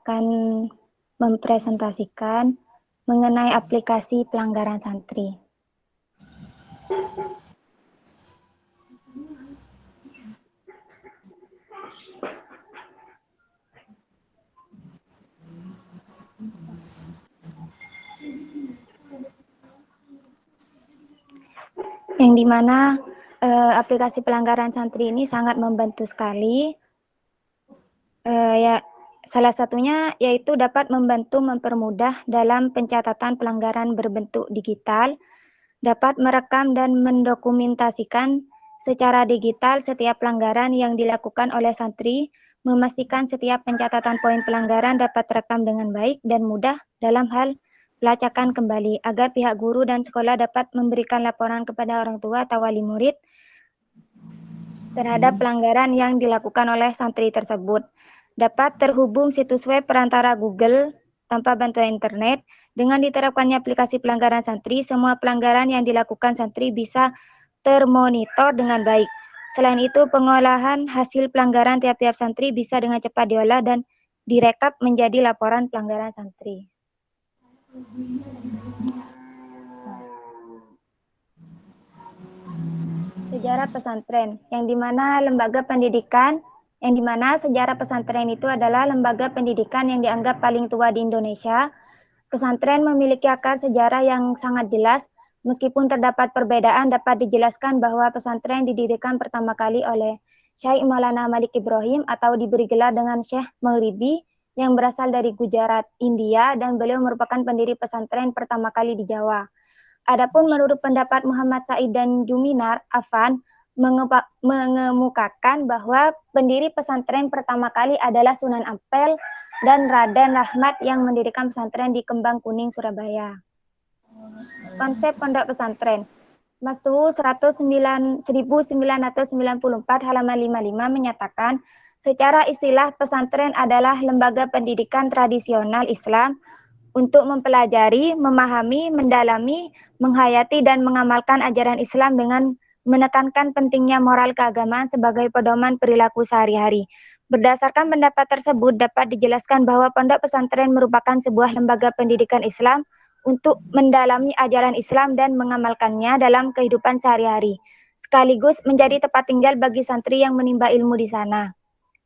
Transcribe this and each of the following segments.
akan mempresentasikan mengenai aplikasi pelanggaran santri. Yang dimana aplikasi pelanggaran santri ini sangat membantu sekali. Salah satunya yaitu dapat membantu mempermudah dalam pencatatan pelanggaran berbentuk digital, dapat merekam dan mendokumentasikan secara digital setiap pelanggaran yang dilakukan oleh santri, memastikan setiap pencatatan poin pelanggaran dapat terekam dengan baik dan mudah dalam hal pelacakan kembali, agar pihak guru dan sekolah dapat memberikan laporan kepada orang tua atau wali murid terhadap pelanggaran yang dilakukan oleh santri tersebut. Dapat terhubung situs web perantara Google tanpa bantuan internet. Dengan diterapkannya aplikasi pelanggaran santri, semua pelanggaran yang dilakukan santri bisa termonitor dengan baik. Selain itu, pengolahan hasil pelanggaran tiap-tiap santri bisa dengan cepat diolah dan direkap menjadi laporan pelanggaran santri. Sejarah pesantren, yang dimana sejarah pesantren itu adalah lembaga pendidikan yang dianggap paling tua di Indonesia. Pesantren memiliki akar sejarah yang sangat jelas. Meskipun terdapat perbedaan, dapat dijelaskan bahwa pesantren didirikan pertama kali oleh Syekh Maulana Malik Ibrahim atau diberi gelar dengan Syekh Maghribi yang berasal dari Gujarat, India, dan beliau merupakan pendiri pesantren pertama kali di Jawa. Adapun menurut pendapat Muhammad Said dan Juminar Afan mengemukakan bahwa pendiri pesantren pertama kali adalah Sunan Ampel dan Raden Rahmat yang mendirikan pesantren di Kembang Kuning, Surabaya. Konsep pondok pesantren. Mastuu 1994 halaman 55 menyatakan, secara istilah pesantren adalah lembaga pendidikan tradisional Islam untuk mempelajari, memahami, mendalami, menghayati, dan mengamalkan ajaran Islam dengan menekankan pentingnya moral keagamaan sebagai pedoman perilaku sehari-hari. Berdasarkan pendapat tersebut, dapat dijelaskan bahwa pondok pesantren merupakan sebuah lembaga pendidikan Islam untuk mendalami ajaran Islam dan mengamalkannya dalam kehidupan sehari-hari, sekaligus menjadi tempat tinggal bagi santri yang menimba ilmu di sana.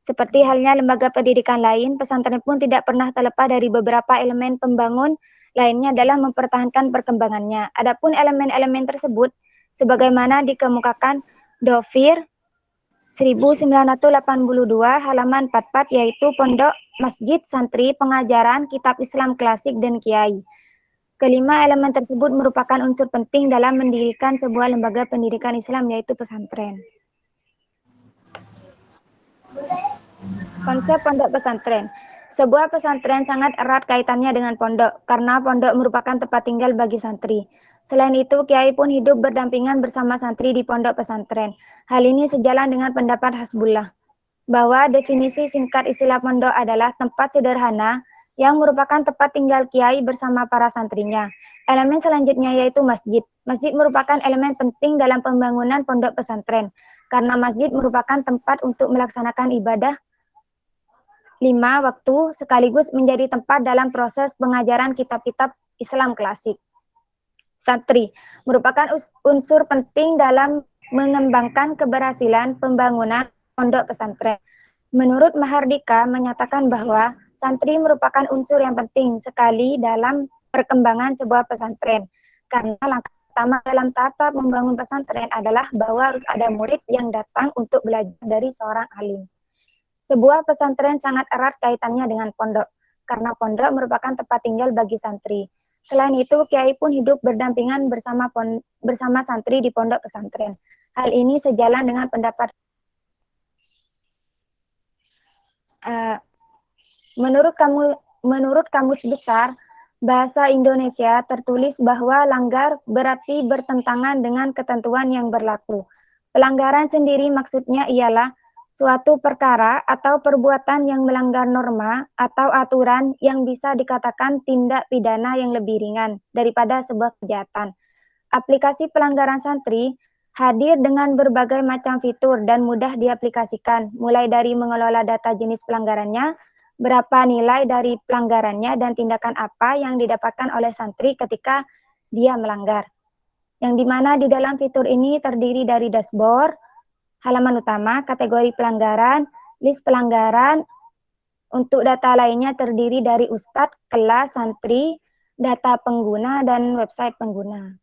Seperti halnya lembaga pendidikan lain, pesantren pun tidak pernah terlepas dari beberapa elemen pembangun lainnya dalam mempertahankan perkembangannya. Adapun elemen-elemen tersebut, sebagaimana dikemukakan Dovir 1982 halaman 44, yaitu pondok, masjid, santri, pengajaran, kitab Islam klasik, dan kiai. Kelima elemen tersebut merupakan unsur penting dalam mendirikan sebuah lembaga pendidikan Islam, yaitu pesantren. Konsep pondok pesantren. Sebuah pesantren sangat erat kaitannya dengan pondok, karena pondok merupakan tempat tinggal bagi santri. Selain itu, kiai pun hidup berdampingan bersama santri di pondok pesantren. Hal ini sejalan dengan pendapat Hasbullah, bahwa definisi singkat istilah pondok adalah tempat sederhana yang merupakan tempat tinggal kiai bersama para santrinya. Elemen selanjutnya yaitu masjid. Masjid merupakan elemen penting dalam pembangunan pondok pesantren, karena masjid merupakan tempat untuk melaksanakan ibadah 5 waktu sekaligus menjadi tempat dalam proses pengajaran kitab-kitab Islam klasik. Santri merupakan unsur penting dalam mengembangkan keberhasilan pembangunan pondok pesantren. Menurut Mahardika menyatakan bahwa santri merupakan unsur yang penting sekali dalam perkembangan sebuah pesantren, karena langkah pertama dalam tahap membangun pesantren adalah bahwa harus ada murid yang datang untuk belajar dari seorang alim. Sebuah pesantren sangat erat kaitannya dengan pondok, karena pondok merupakan tempat tinggal bagi santri. Selain itu, kiai pun hidup berdampingan bersama santri di pondok pesantren. Hal ini sejalan dengan pendapat menurut Kamus Besar Bahasa Indonesia tertulis bahwa langgar berarti bertentangan dengan ketentuan yang berlaku. Pelanggaran sendiri maksudnya ialah suatu perkara atau perbuatan yang melanggar norma atau aturan yang bisa dikatakan tindak pidana yang lebih ringan daripada sebuah kejahatan. Aplikasi pelanggaran santri hadir dengan berbagai macam fitur dan mudah diaplikasikan, mulai dari mengelola data jenis pelanggarannya, berapa nilai dari pelanggarannya, dan tindakan apa yang didapatkan oleh santri ketika dia melanggar. Yang dimana di dalam fitur ini terdiri dari dashboard, halaman utama, kategori pelanggaran, list pelanggaran. Untuk data lainnya terdiri dari ustadz, kelas, santri, data pengguna, dan website pengguna.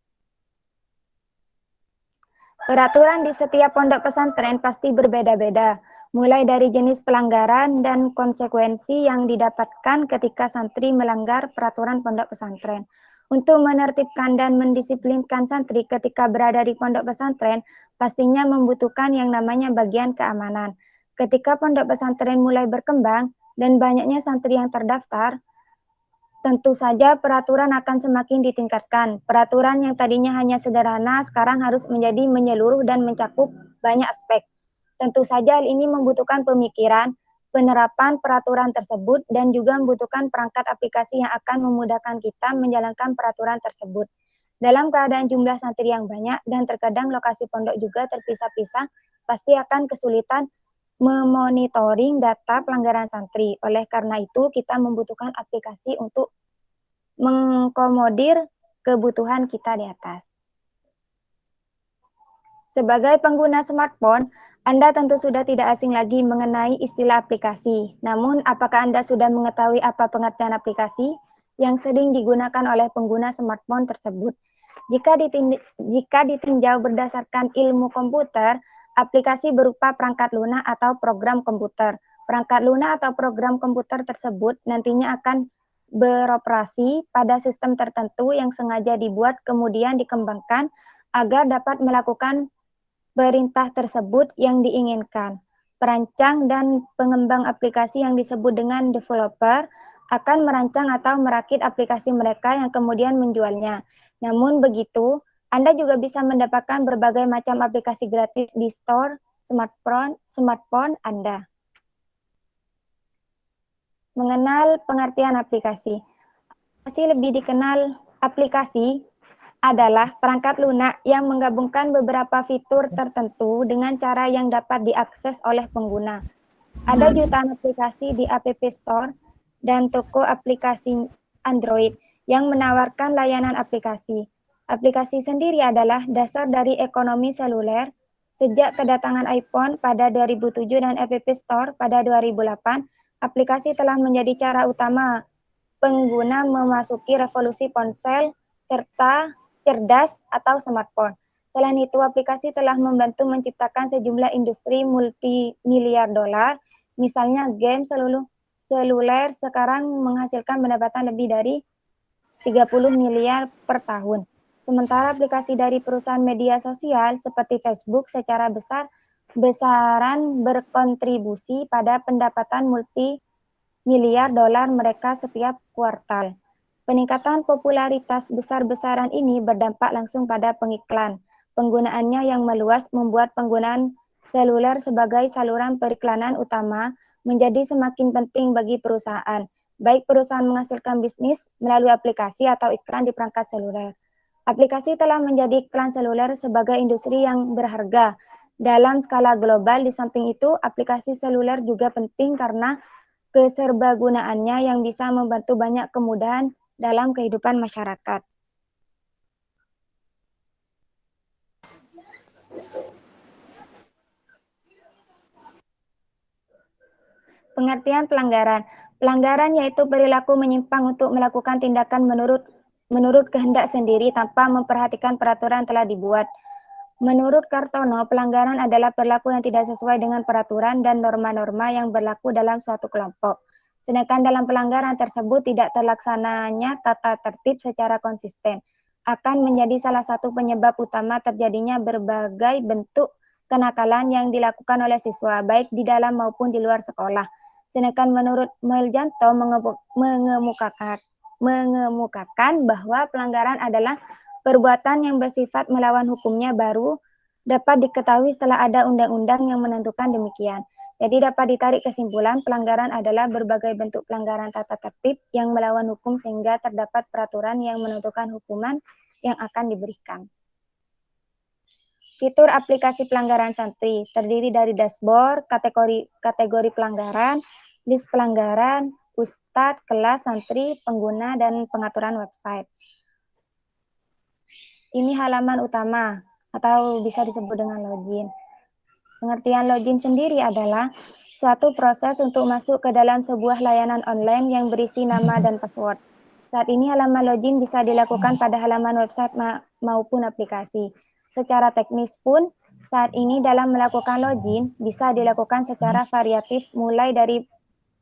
Peraturan di setiap pondok pesantren pasti berbeda-beda, mulai dari jenis pelanggaran dan konsekuensi yang didapatkan ketika santri melanggar peraturan pondok pesantren. Untuk menertibkan dan mendisiplinkan santri ketika berada di pondok pesantren, pastinya membutuhkan yang namanya bagian keamanan. Ketika pondok pesantren mulai berkembang dan banyaknya santri yang terdaftar, tentu saja peraturan akan semakin ditingkatkan. Peraturan yang tadinya hanya sederhana sekarang harus menjadi menyeluruh dan mencakup banyak aspek. Tentu saja hal ini membutuhkan pemikiran, penerapan peraturan tersebut, dan juga membutuhkan perangkat aplikasi yang akan memudahkan kita menjalankan peraturan tersebut. Dalam keadaan jumlah santri yang banyak dan terkadang lokasi pondok juga terpisah-pisah, pasti akan kesulitan memonitoring data pelanggaran santri. Oleh karena itu, kita membutuhkan aplikasi untuk mengkomodir kebutuhan kita di atas. Sebagai pengguna smartphone, Anda tentu sudah tidak asing lagi mengenai istilah aplikasi. Namun, apakah Anda sudah mengetahui apa pengertian aplikasi yang sering digunakan oleh pengguna smartphone tersebut? Jika ditinjau berdasarkan ilmu komputer, aplikasi berupa perangkat lunak atau program komputer. Perangkat lunak atau program komputer tersebut nantinya akan beroperasi pada sistem tertentu yang sengaja dibuat kemudian dikembangkan agar dapat melakukan perintah tersebut yang diinginkan. Perancang dan pengembang aplikasi yang disebut dengan developer akan merancang atau merakit aplikasi mereka yang kemudian menjualnya. Namun begitu, Anda juga bisa mendapatkan berbagai macam aplikasi gratis di store smartphone Anda. Mengenal pengertian aplikasi. Masih lebih dikenal aplikasi adalah perangkat lunak yang menggabungkan beberapa fitur tertentu dengan cara yang dapat diakses oleh pengguna. Ada jutaan aplikasi di App Store dan toko aplikasi Android yang menawarkan layanan aplikasi. Aplikasi sendiri adalah dasar dari ekonomi seluler. Sejak kedatangan iPhone pada 2007 dan App Store pada 2008, aplikasi telah menjadi cara utama pengguna memasuki revolusi ponsel serta cerdas atau smartphone. Selain itu, aplikasi telah membantu menciptakan sejumlah industri multi-miliar dolar. Misalnya, game seluler sekarang menghasilkan pendapatan lebih dari 30 miliar per tahun. Sementara aplikasi dari perusahaan media sosial seperti Facebook secara besaran berkontribusi pada pendapatan miliar dolar mereka setiap kuartal. Peningkatan popularitas besar-besaran ini berdampak langsung pada pengiklan. Penggunaannya yang meluas membuat penggunaan seluler sebagai saluran periklanan utama menjadi semakin penting bagi perusahaan, baik perusahaan menghasilkan bisnis melalui aplikasi atau iklan di perangkat seluler. Aplikasi telah menjadi iklan seluler sebagai industri yang berharga dalam skala global. Di samping itu, aplikasi seluler juga penting karena keserbagunaannya yang bisa membantu banyak kemudahan dalam kehidupan masyarakat. Pengertian pelanggaran. Pelanggaran yaitu perilaku menyimpang untuk melakukan tindakan menurut kehendak sendiri tanpa memperhatikan peraturan telah dibuat. Menurut Kartono, pelanggaran adalah perilaku yang tidak sesuai dengan peraturan dan norma-norma yang berlaku dalam suatu kelompok. Sedangkan dalam pelanggaran tersebut tidak terlaksananya tata tertib secara konsisten, akan menjadi salah satu penyebab utama terjadinya berbagai bentuk kenakalan yang dilakukan oleh siswa, baik di dalam maupun di luar sekolah. Sedangkan menurut Meljanto mengemukakan bahwa pelanggaran adalah perbuatan yang bersifat melawan hukumnya baru dapat diketahui setelah ada undang-undang yang menentukan demikian. Jadi dapat ditarik kesimpulan pelanggaran adalah berbagai bentuk pelanggaran tata tertib yang melawan hukum sehingga terdapat peraturan yang menentukan hukuman yang akan diberikan. Fitur aplikasi pelanggaran santri terdiri dari dashboard, kategori pelanggaran, list pelanggaran, ustadz, kelas, santri, pengguna, dan pengaturan website. Ini halaman utama atau bisa disebut dengan login. Pengertian login sendiri adalah suatu proses untuk masuk ke dalam sebuah layanan online yang berisi nama dan password. Saat ini halaman login bisa dilakukan pada halaman website maupun aplikasi. Secara teknis pun, saat ini dalam melakukan login bisa dilakukan secara variatif mulai dari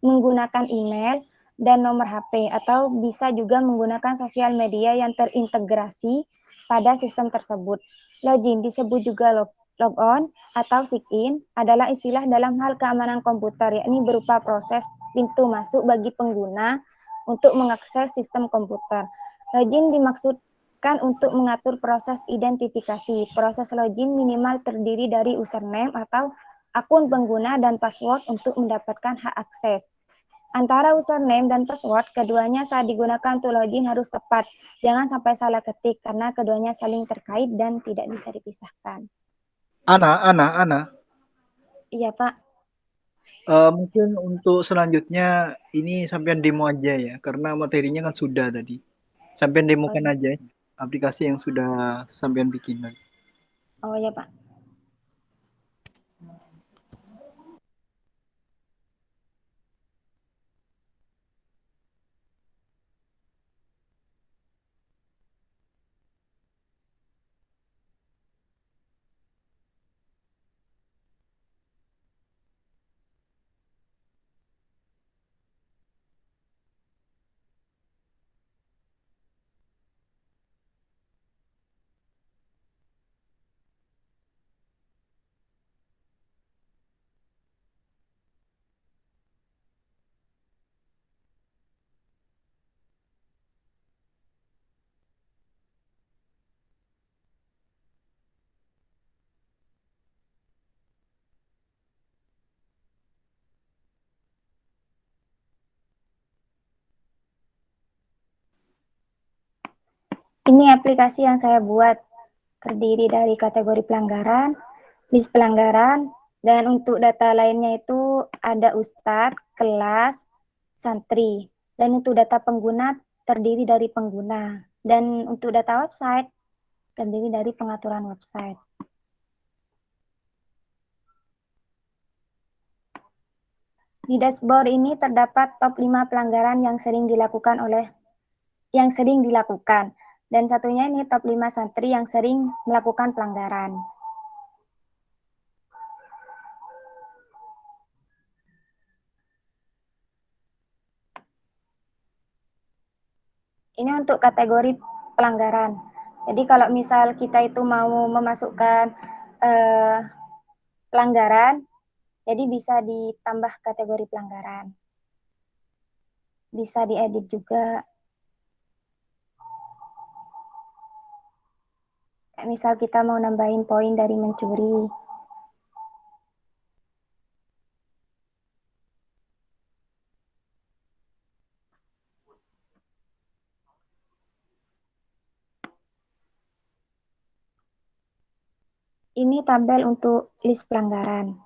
menggunakan email dan nomor HP atau bisa juga menggunakan sosial media yang terintegrasi pada sistem tersebut. Login disebut juga logon atau sign-in adalah istilah dalam hal keamanan komputer, yakni berupa proses pintu masuk bagi pengguna untuk mengakses sistem komputer. Login dimaksudkan untuk mengatur proses identifikasi. Proses login minimal terdiri dari username atau akun pengguna dan password untuk mendapatkan hak akses. Antara username dan password, keduanya saat digunakan untuk login harus tepat. Jangan sampai salah ketik, karena keduanya saling terkait dan tidak bisa dipisahkan. Ana. Iya, Pak. Mungkin untuk selanjutnya ini sampean demo aja ya, karena materinya kan sudah tadi. Sampean Oh, demokan aja aplikasi yang sudah sampean bikin tadi. oh ya, Pak. Ini aplikasi yang saya buat terdiri dari kategori pelanggaran, list pelanggaran, dan untuk data lainnya itu ada ustadz, kelas, santri. Dan untuk data pengguna terdiri dari pengguna. Dan untuk data website terdiri dari pengaturan website. Di dashboard ini terdapat top 5 pelanggaran yang sering dilakukan dan satunya ini top 5 santri yang sering melakukan pelanggaran. Ini untuk kategori pelanggaran. Jadi kalau misal kita itu mau memasukkan pelanggaran, jadi bisa ditambah kategori pelanggaran. Bisa diedit juga. Kayak misal kita mau nambahin poin dari mencuri. Ini tabel untuk list pelanggaran.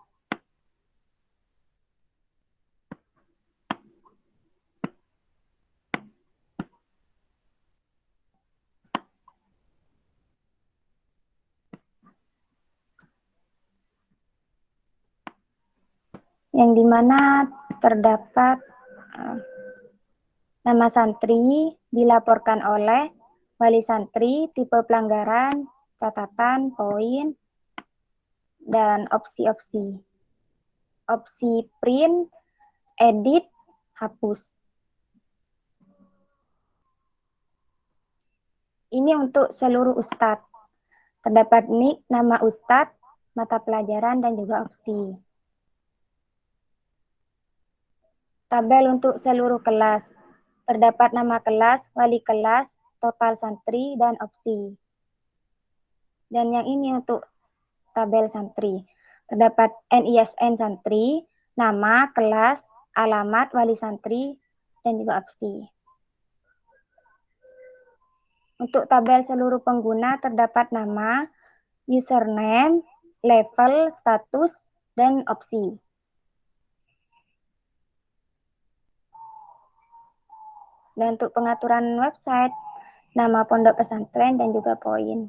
Yang dimana terdapat nama santri, dilaporkan oleh wali santri, tipe pelanggaran, catatan, poin, dan opsi-opsi. Opsi print, edit, hapus. Ini untuk seluruh ustadz. Terdapat nik, nama ustadz, mata pelajaran, dan juga opsi. Tabel untuk seluruh kelas. Terdapat nama kelas, wali kelas, total santri, dan opsi. Dan yang ini untuk tabel santri. Terdapat NISN santri, nama, kelas, alamat, wali santri, dan juga opsi. Untuk tabel seluruh pengguna terdapat nama, username, level, status, dan opsi. Dan untuk pengaturan website, nama pondok pesantren, dan juga poin.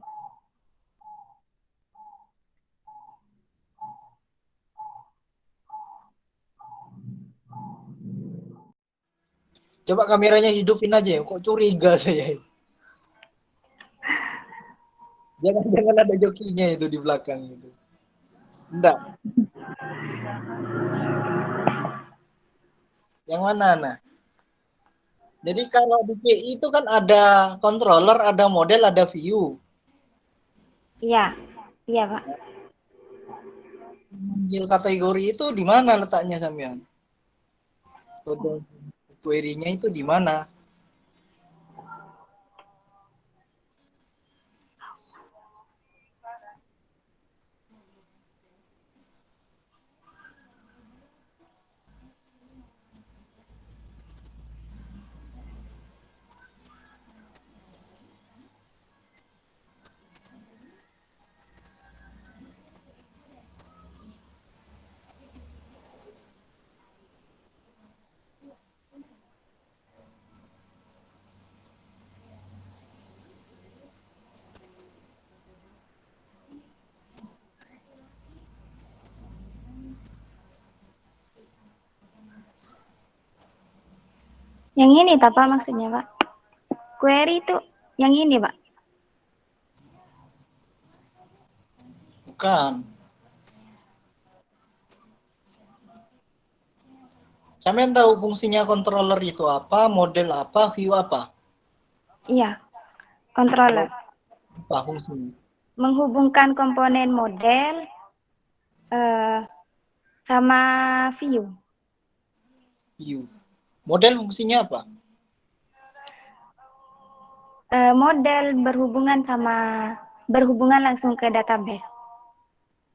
Coba kameranya hidupin aja, kok curiga saya. Jangan ada jokinya itu di belakang itu. Enggak. Yang mana, nah? Jadi kalau di PI itu kan ada controller, ada model, ada view. Iya, iya Pak. Mengambil kategori itu di mana letaknya sampean? Kode query-nya itu di mana? Yang ini Pak maksudnya Pak. Query itu yang ini Pak. Bukan. Sampean tahu fungsinya controller itu apa, model apa, view apa? Iya, Kalau controller. apa fungsinya? Menghubungkan komponen model sama view. View. Model fungsinya apa? Model berhubungan langsung ke database.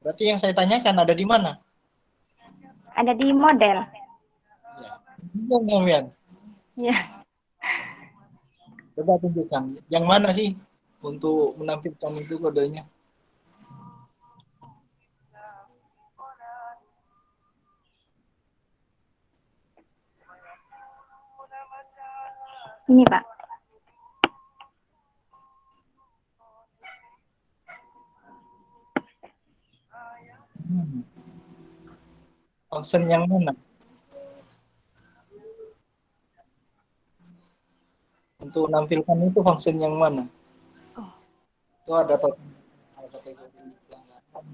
Berarti yang saya tanyakan ada di mana? Ada di model. Ya. Bingung sampean. Ya. Coba tunjukkan. Yang mana sih untuk menampilkan itu kodenya? Ini Pak. Function yang mana? Untuk menampilkan itu function yang mana? Oh. Itu ada kategori pelanggaran.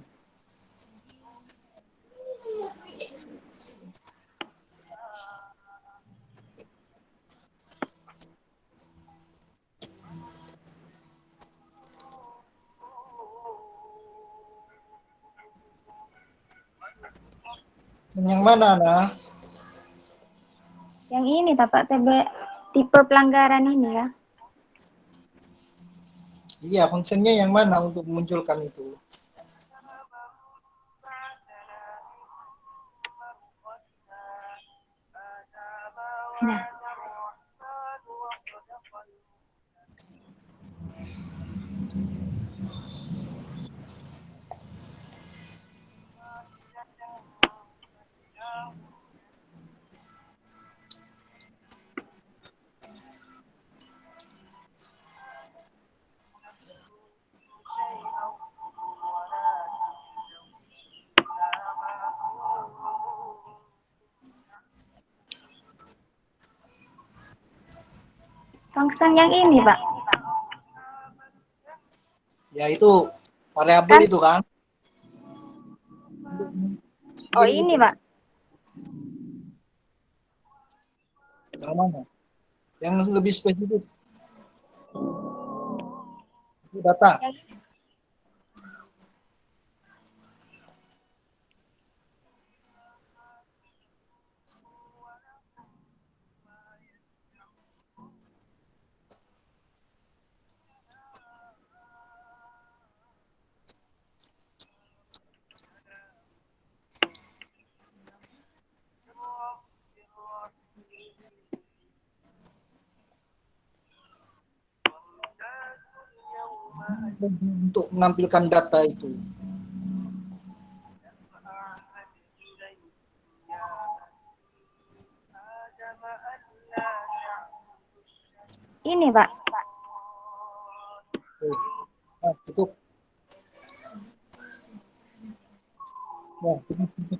Yang mana, nah? Yang ini Pak, tipe pelanggaran ini ya. Iya, fungsinya yang mana untuk memunculkan itu? Nah. Function yang ini Pak. Ya itu variabel Kan? itu kan. Oh Kiri ini itu. Pak. Yang mana? Yang lebih spesifik. Itu data. Yang Untuk menampilkan data itu. Ini, Pak. Cukup. Ya, cukup.